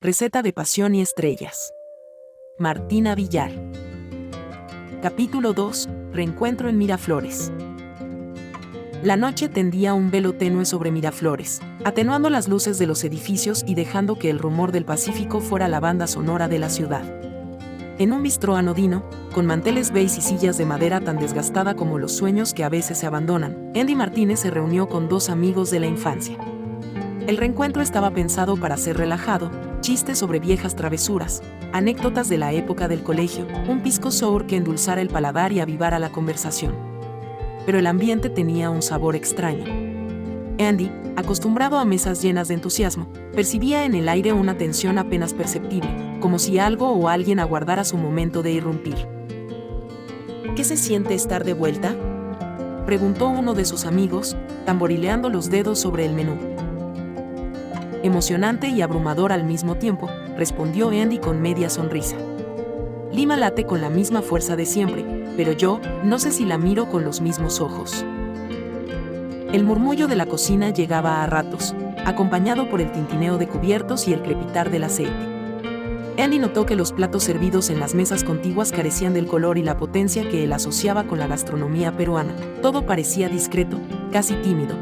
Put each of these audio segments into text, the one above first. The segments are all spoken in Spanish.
Receta de pasión y estrellas. Martina Villar. Capítulo 2. Reencuentro en Miraflores. La noche tendía un velo tenue sobre Miraflores, atenuando las luces de los edificios y dejando que el rumor del Pacífico fuera la banda sonora de la ciudad. En un bistró anodino, con manteles beige y sillas de madera tan desgastada como los sueños que a veces se abandonan, Andy Martínez se reunió con dos amigos de la infancia. El reencuentro estaba pensado para ser relajado, chistes sobre viejas travesuras, anécdotas de la época del colegio, un pisco sour que endulzara el paladar y avivara la conversación. Pero el ambiente tenía un sabor extraño. Andy, acostumbrado a mesas llenas de entusiasmo, percibía en el aire una tensión apenas perceptible, como si algo o alguien aguardara su momento de irrumpir. ¿Qué se siente estar de vuelta?, preguntó uno de sus amigos, tamborileando los dedos sobre el menú. Emocionante y abrumador al mismo tiempo, respondió Andy con media sonrisa. Lima late con la misma fuerza de siempre, pero yo no sé si la miro con los mismos ojos. El murmullo de la cocina llegaba a ratos, acompañado por el tintineo de cubiertos y el crepitar del aceite. Andy notó que los platos servidos en las mesas contiguas carecían del color y la potencia que él asociaba con la gastronomía peruana. Todo parecía discreto, casi tímido.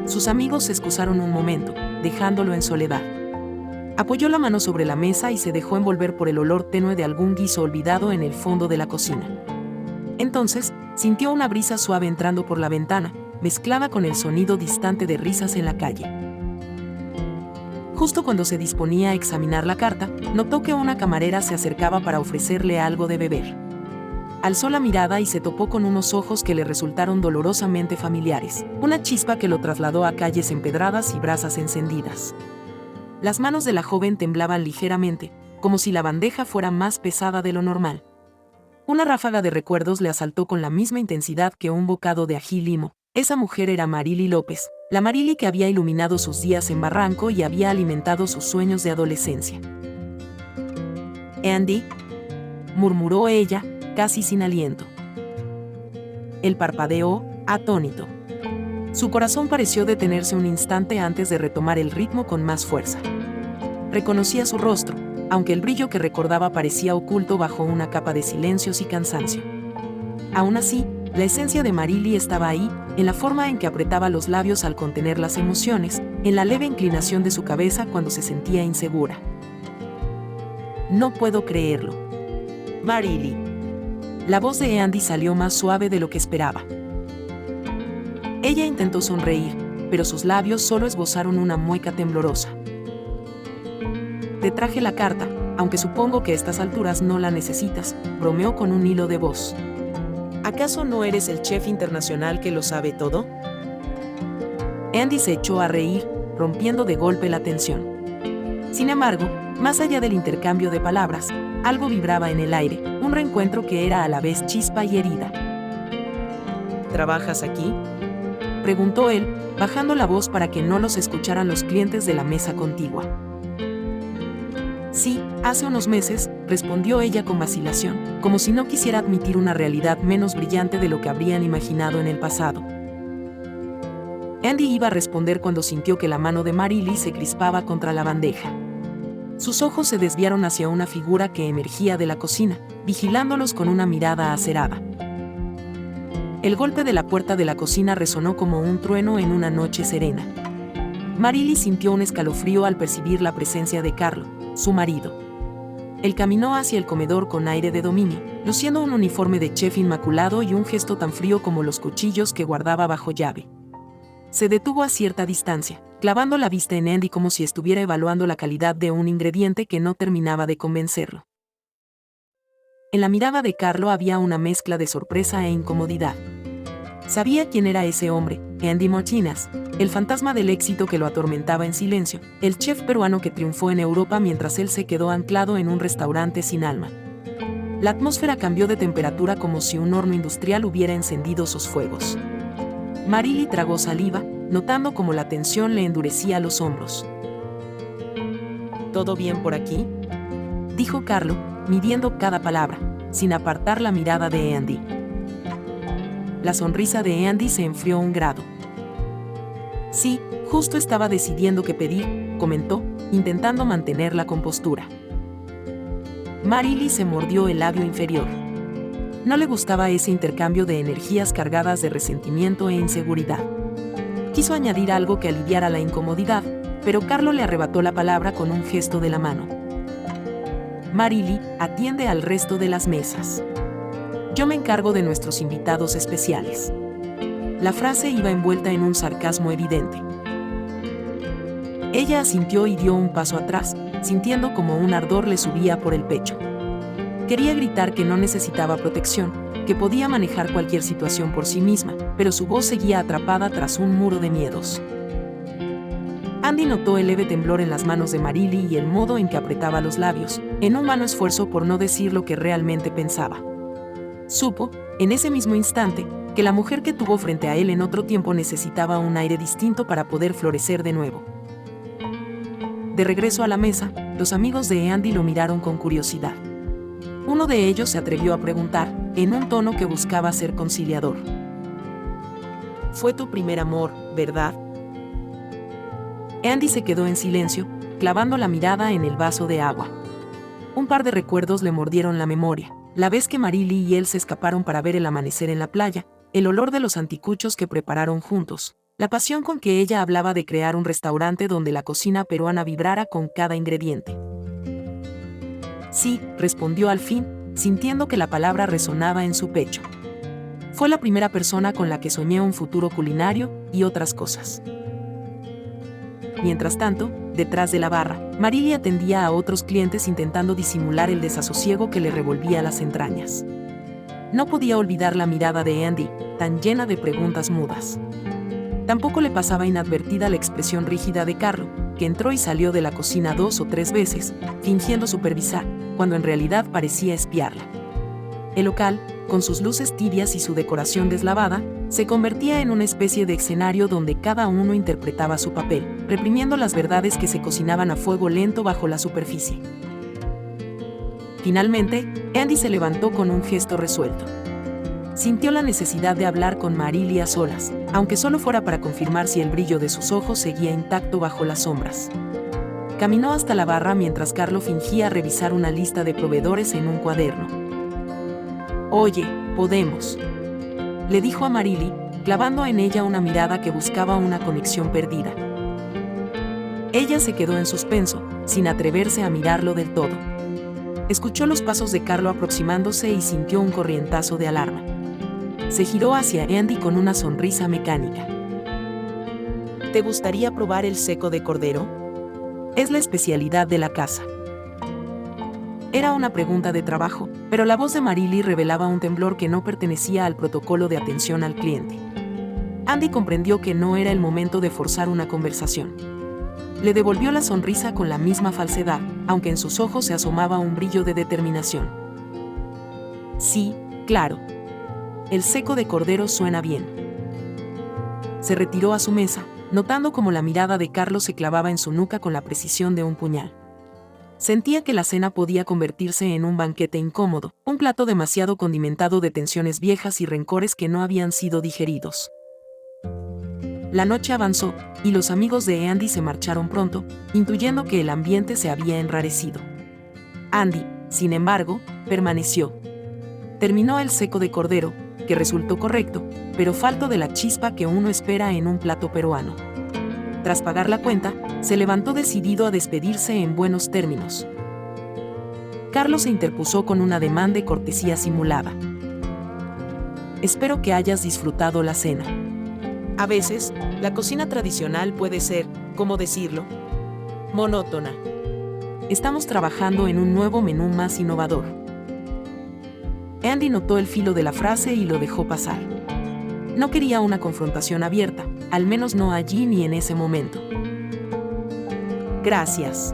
Sus amigos se excusaron un momento, dejándolo en soledad. Apoyó la mano sobre la mesa y se dejó envolver por el olor tenue de algún guiso olvidado en el fondo de la cocina. Entonces, sintió una brisa suave entrando por la ventana, mezclada con el sonido distante de risas en la calle. Justo cuando se disponía a examinar la carta, notó que una camarera se acercaba para ofrecerle algo de beber. Alzó la mirada y se topó con unos ojos que le resultaron dolorosamente familiares, una chispa que lo trasladó a calles empedradas y brasas encendidas. Las manos de la joven temblaban ligeramente, como si la bandeja fuera más pesada de lo normal. Una ráfaga de recuerdos le asaltó con la misma intensidad que un bocado de ají limo. Esa mujer era Marily López, la Marily que había iluminado sus días en Barranco y había alimentado sus sueños de adolescencia. «Andy», murmuró ella, casi sin aliento. Él parpadeó, atónito. Su corazón pareció detenerse un instante antes de retomar el ritmo con más fuerza. Reconocía su rostro, aunque el brillo que recordaba parecía oculto bajo una capa de silencios y cansancio. Aún así, la esencia de Marily estaba ahí, en la forma en que apretaba los labios al contener las emociones, en la leve inclinación de su cabeza cuando se sentía insegura. «No puedo creerlo. Marily». La voz de Andy salió más suave de lo que esperaba. Ella intentó sonreír, pero sus labios solo esbozaron una mueca temblorosa. «Te traje la carta, aunque supongo que a estas alturas no la necesitas», bromeó con un hilo de voz. «¿Acaso no eres el chef internacional que lo sabe todo?». Andy se echó a reír, rompiendo de golpe la tensión. Sin embargo, más allá del intercambio de palabras, algo vibraba en el aire, un reencuentro que era a la vez chispa y herida. «¿Trabajas aquí?», preguntó él, bajando la voz para que no los escucharan los clientes de la mesa contigua. «Sí, hace unos meses», respondió ella con vacilación, como si no quisiera admitir una realidad menos brillante de lo que habrían imaginado en el pasado. Andy iba a responder cuando sintió que la mano de Marily se crispaba contra la bandeja. Sus ojos se desviaron hacia una figura que emergía de la cocina, vigilándolos con una mirada acerada. El golpe de la puerta de la cocina resonó como un trueno en una noche serena. Marily sintió un escalofrío al percibir la presencia de Carlo, su marido. Él caminó hacia el comedor con aire de dominio, luciendo un uniforme de chef inmaculado y un gesto tan frío como los cuchillos que guardaba bajo llave. Se detuvo a cierta distancia, clavando la vista en Andy como si estuviera evaluando la calidad de un ingrediente que no terminaba de convencerlo. En la mirada de Carlo había una mezcla de sorpresa e incomodidad. Sabía quién era ese hombre, Andy Martínez, el fantasma del éxito que lo atormentaba en silencio, el chef peruano que triunfó en Europa mientras él se quedó anclado en un restaurante sin alma. La atmósfera cambió de temperatura como si un horno industrial hubiera encendido sus fuegos. Marily tragó saliva, notando cómo la tensión le endurecía los hombros. «¿Todo bien por aquí?», dijo Carlo, midiendo cada palabra, sin apartar la mirada de Andy. La sonrisa de Andy se enfrió un grado. «Sí, justo estaba decidiendo qué pedir», comentó, intentando mantener la compostura. Marily se mordió el labio inferior. No le gustaba ese intercambio de energías cargadas de resentimiento e inseguridad. Quiso añadir algo que aliviara la incomodidad, pero Carlo le arrebató la palabra con un gesto de la mano. Marily, atiende al resto de las mesas. Yo me encargo de nuestros invitados especiales. La frase iba envuelta en un sarcasmo evidente. Ella asintió y dio un paso atrás, sintiendo como un ardor le subía por el pecho. Quería gritar que no necesitaba protección, que podía manejar cualquier situación por sí misma, pero su voz seguía atrapada tras un muro de miedos. Andy notó el leve temblor en las manos de Marily y el modo en que apretaba los labios, en un vano esfuerzo por no decir lo que realmente pensaba. Supo, en ese mismo instante, que la mujer que tuvo frente a él en otro tiempo necesitaba un aire distinto para poder florecer de nuevo. De regreso a la mesa, los amigos de Andy lo miraron con curiosidad. Uno de ellos se atrevió a preguntar, en un tono que buscaba ser conciliador. «Fue tu primer amor, ¿verdad?» Andy se quedó en silencio, clavando la mirada en el vaso de agua. Un par de recuerdos le mordieron la memoria. La vez que Marily y él se escaparon para ver el amanecer en la playa, el olor de los anticuchos que prepararon juntos, la pasión con que ella hablaba de crear un restaurante donde la cocina peruana vibrara con cada ingrediente. Sí, respondió al fin, sintiendo que la palabra resonaba en su pecho. Fue la primera persona con la que soñé un futuro culinario y otras cosas. Mientras tanto, detrás de la barra, Marily atendía a otros clientes intentando disimular el desasosiego que le revolvía las entrañas. No podía olvidar la mirada de Andy, tan llena de preguntas mudas. Tampoco le pasaba inadvertida la expresión rígida de Carlo, que entró y salió de la cocina 2 o 3 veces, fingiendo supervisar, cuando en realidad parecía espiarla. El local, con sus luces tibias y su decoración deslavada, se convertía en una especie de escenario donde cada uno interpretaba su papel, reprimiendo las verdades que se cocinaban a fuego lento bajo la superficie. Finalmente, Andy se levantó con un gesto resuelto. Sintió la necesidad de hablar con Marily a solas, aunque solo fuera para confirmar si el brillo de sus ojos seguía intacto bajo las sombras. Caminó hasta la barra mientras Carlo fingía revisar una lista de proveedores en un cuaderno. «Oye, podemos», le dijo a Marily, clavando en ella una mirada que buscaba una conexión perdida. Ella se quedó en suspenso, sin atreverse a mirarlo del todo. Escuchó los pasos de Carlo aproximándose y sintió un corrientazo de alarma. Se giró hacia Andy con una sonrisa mecánica. «¿Te gustaría probar el seco de cordero? Es la especialidad de la casa». Era una pregunta de trabajo, pero la voz de Marily revelaba un temblor que no pertenecía al protocolo de atención al cliente. Andy comprendió que no era el momento de forzar una conversación. Le devolvió la sonrisa con la misma falsedad, aunque en sus ojos se asomaba un brillo de determinación. «Sí, claro. El seco de cordero suena bien». Se retiró a su mesa, notando cómo la mirada de Carlo se clavaba en su nuca con la precisión de un puñal. Sentía que la cena podía convertirse en un banquete incómodo, un plato demasiado condimentado de tensiones viejas y rencores que no habían sido digeridos. La noche avanzó, y los amigos de Andy se marcharon pronto, intuyendo que el ambiente se había enrarecido. Andy, sin embargo, permaneció. Terminó el seco de cordero, que resultó correcto, pero falto de la chispa que uno espera en un plato peruano. Tras pagar la cuenta, se levantó decidido a despedirse en buenos términos. Carlo se interpuso con un ademán de cortesía simulada. «Espero que hayas disfrutado la cena. A veces, la cocina tradicional puede ser, ¿cómo decirlo?, monótona. Estamos trabajando en un nuevo menú más innovador». Andy notó el filo de la frase y lo dejó pasar. No quería una confrontación abierta, al menos no allí ni en ese momento. «Gracias.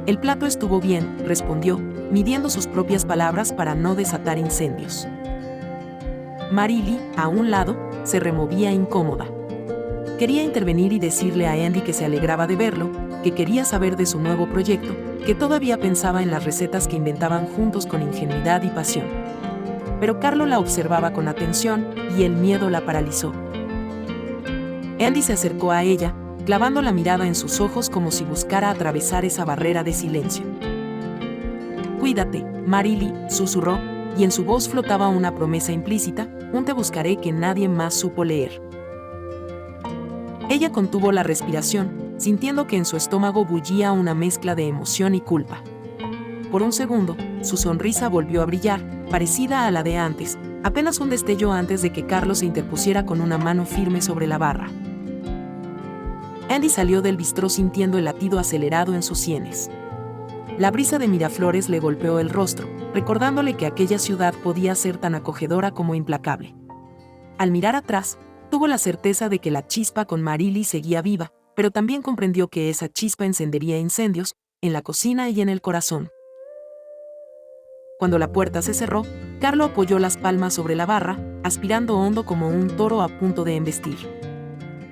El plato estuvo bien», respondió, midiendo sus propias palabras para no desatar incendios. Marily, a un lado, se removía incómoda. Quería intervenir y decirle a Andy que se alegraba de verlo, que quería saber de su nuevo proyecto, que todavía pensaba en las recetas que inventaban juntos con ingenuidad y pasión. Pero Carlo la observaba con atención y el miedo la paralizó. Andy se acercó a ella, clavando la mirada en sus ojos como si buscara atravesar esa barrera de silencio. «Cuídate, Marily», susurró, y en su voz flotaba una promesa implícita, un te buscaré que nadie más supo leer. Ella contuvo la respiración, sintiendo que en su estómago bullía una mezcla de emoción y culpa. Por un segundo, su sonrisa volvió a brillar, parecida a la de antes, apenas un destello antes de que Carlos se interpusiera con una mano firme sobre la barra. Andy salió del bistró sintiendo el latido acelerado en sus sienes. La brisa de Miraflores le golpeó el rostro, recordándole que aquella ciudad podía ser tan acogedora como implacable. Al mirar atrás, tuvo la certeza de que la chispa con Marily seguía viva, pero también comprendió que esa chispa encendería incendios, en la cocina y en el corazón. Cuando la puerta se cerró, Carlo apoyó las palmas sobre la barra, aspirando hondo como un toro a punto de embestir.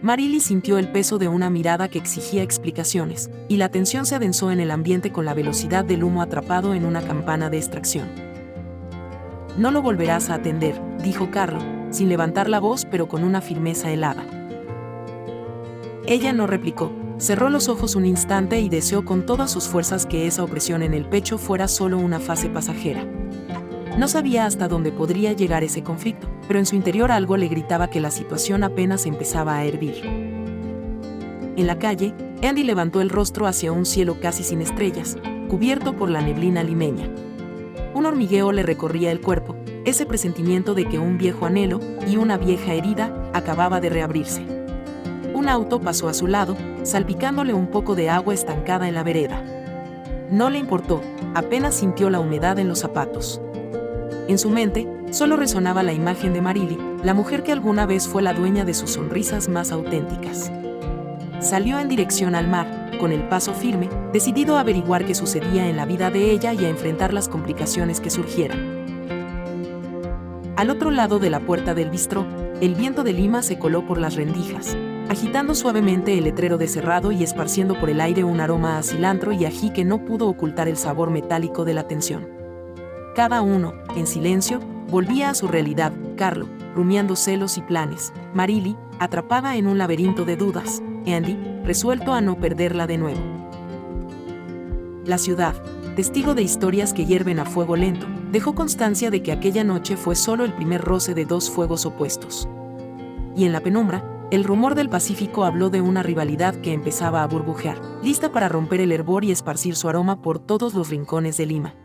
Marily sintió el peso de una mirada que exigía explicaciones, y la tensión se adensó en el ambiente con la velocidad del humo atrapado en una campana de extracción. «No lo volverás a atender», dijo Carlo, sin levantar la voz pero con una firmeza helada. Ella no replicó, cerró los ojos un instante y deseó con todas sus fuerzas que esa opresión en el pecho fuera solo una fase pasajera. No sabía hasta dónde podría llegar ese conflicto, pero en su interior algo le gritaba que la situación apenas empezaba a hervir. En la calle, Andy levantó el rostro hacia un cielo casi sin estrellas, cubierto por la neblina limeña. Un hormigueo le recorría el cuerpo, ese presentimiento de que un viejo anhelo y una vieja herida acababa de reabrirse. Un auto pasó a su lado, salpicándole un poco de agua estancada en la vereda. No le importó, apenas sintió la humedad en los zapatos. En su mente, solo resonaba la imagen de Marily, la mujer que alguna vez fue la dueña de sus sonrisas más auténticas. Salió en dirección al mar, con el paso firme, decidido a averiguar qué sucedía en la vida de ella y a enfrentar las complicaciones que surgieran. Al otro lado de la puerta del bistró, el viento de Lima se coló por las rendijas, agitando suavemente el letrero de cerrado y esparciendo por el aire un aroma a cilantro y ají que no pudo ocultar el sabor metálico de la tensión. Cada uno, en silencio, volvía a su realidad, Carlo, rumiando celos y planes, Marily, atrapada en un laberinto de dudas, Andy, resuelto a no perderla de nuevo. La ciudad, testigo de historias que hierven a fuego lento, dejó constancia de que aquella noche fue solo el primer roce de dos fuegos opuestos. Y en la penumbra, el rumor del Pacífico habló de una rivalidad que empezaba a burbujear, lista para romper el hervor y esparcir su aroma por todos los rincones de Lima.